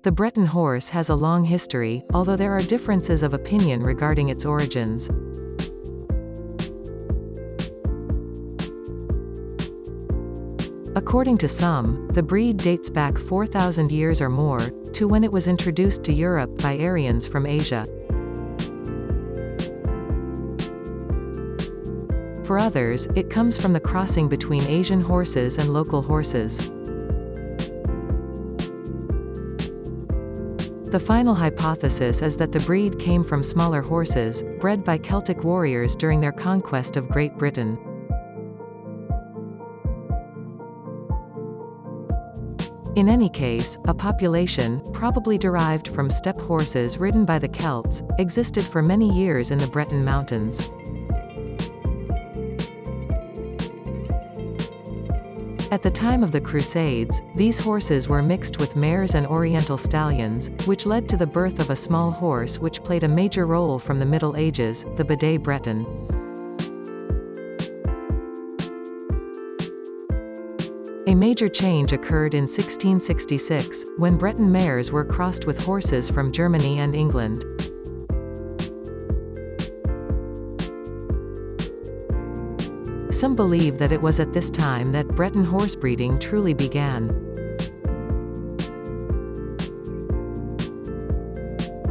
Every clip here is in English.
The Breton horse has a long history, although there are differences of opinion regarding its origins. According to some, the breed dates back 4,000 years or more, to when it was introduced to Europe by Aryans from Asia. For others, it comes from the crossing between Asian horses and local horses. The final hypothesis is that the breed came from smaller horses, bred by Celtic warriors during their conquest of Great Britain. In any case, a population, probably derived from steppe horses ridden by the Celts, existed for many years in the Breton mountains. At the time of the Crusades, these horses were mixed with mares and oriental stallions, which led to the birth of a small horse which played a major role from the Middle Ages, the bidet Breton. A major change occurred in 1666, when Breton mares were crossed with horses from Germany and England. Some believe that it was at this time that Breton horsebreeding truly began.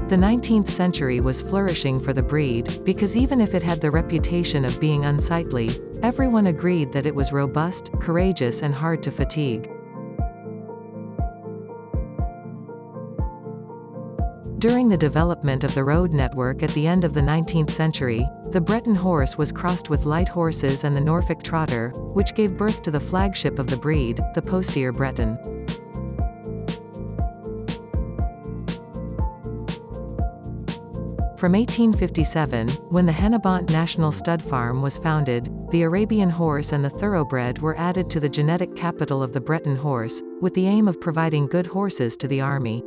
The 19th century was flourishing for the breed, because even if it had the reputation of being unsightly, everyone agreed that it was robust, courageous and hard to fatigue. During the development of the road network at the end of the 19th century, the Breton horse was crossed with light horses and the Norfolk trotter, which gave birth to the flagship of the breed, the postier Breton. From 1857, when the Hennebont National Stud Farm was founded, the Arabian horse and the thoroughbred were added to the genetic capital of the Breton horse, with the aim of providing good horses to the army.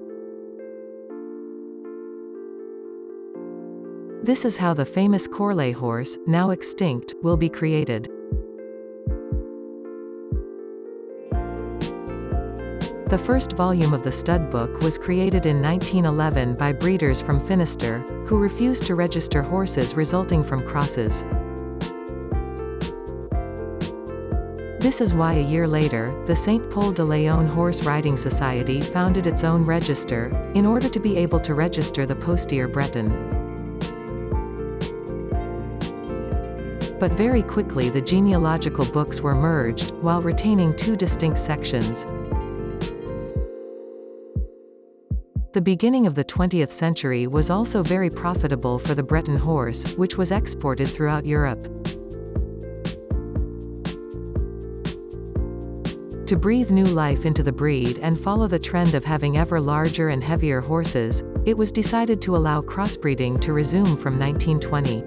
This is how the famous Corlay horse, now extinct, will be created. The first volume of the stud book was created in 1911 by breeders from Finisterre, who refused to register horses resulting from crosses. This is why a year later, the Saint Paul de Léon Horse Riding Society founded its own register, in order to be able to register the postier Breton. But very quickly the genealogical books were merged, while retaining two distinct sections. The beginning of the 20th century was also very profitable for the Breton horse, which was exported throughout Europe. To breathe new life into the breed and follow the trend of having ever larger and heavier horses, it was decided to allow crossbreeding to resume from 1920.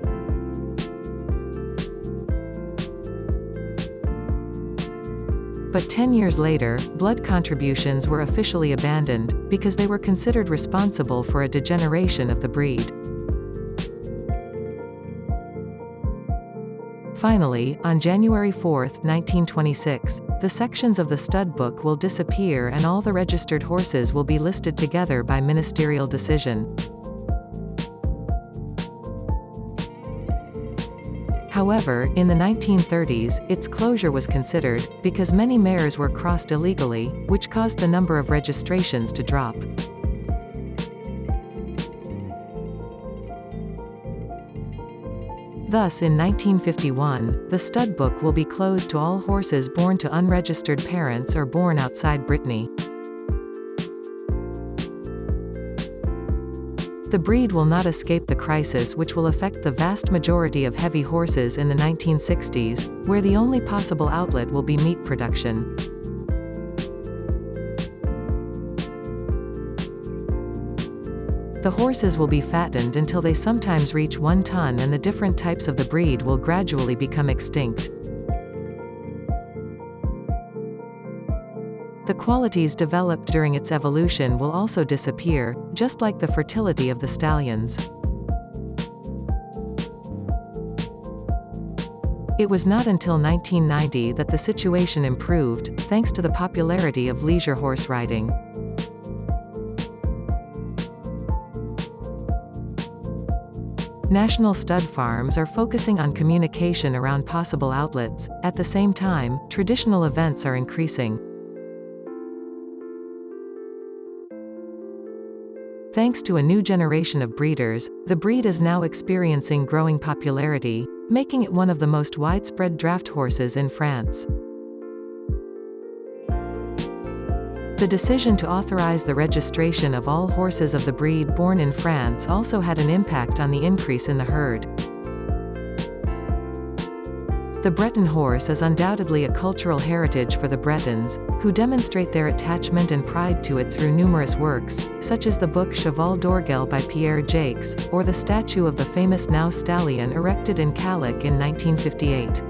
But 10 years later, blood contributions were officially abandoned, because they were considered responsible for a degeneration of the breed. Finally, on January 4, 1926, the sections of the stud book will disappear and all the registered horses will be listed together by ministerial decision. However, in the 1930s, its closure was considered, because many mares were crossed illegally, which caused the number of registrations to drop. Thus in 1951, the stud book will be closed to all horses born to unregistered parents or born outside Brittany. The breed will not escape the crisis which will affect the vast majority of heavy horses in the 1960s, where the only possible outlet will be meat production. The horses will be fattened until they sometimes reach 1 ton, and the different types of the breed will gradually become extinct. The qualities developed during its evolution will also disappear, just like the fertility of the stallions. It was not until 1990 that the situation improved, thanks to the popularity of leisure horse riding. National stud farms are focusing on communication around possible outlets. At the same time, traditional events are increasing. Thanks to a new generation of breeders, the breed is now experiencing growing popularity, making it one of the most widespread draft horses in France. The decision to authorize the registration of all horses of the breed born in France also had an impact on the increase in the herd. The Breton horse is undoubtedly a cultural heritage for the Bretons, who demonstrate their attachment and pride to it through numerous works, such as the book Cheval d'Orgueil by Pierre Jacques, or the statue of the famous now stallion erected in Calac in 1958.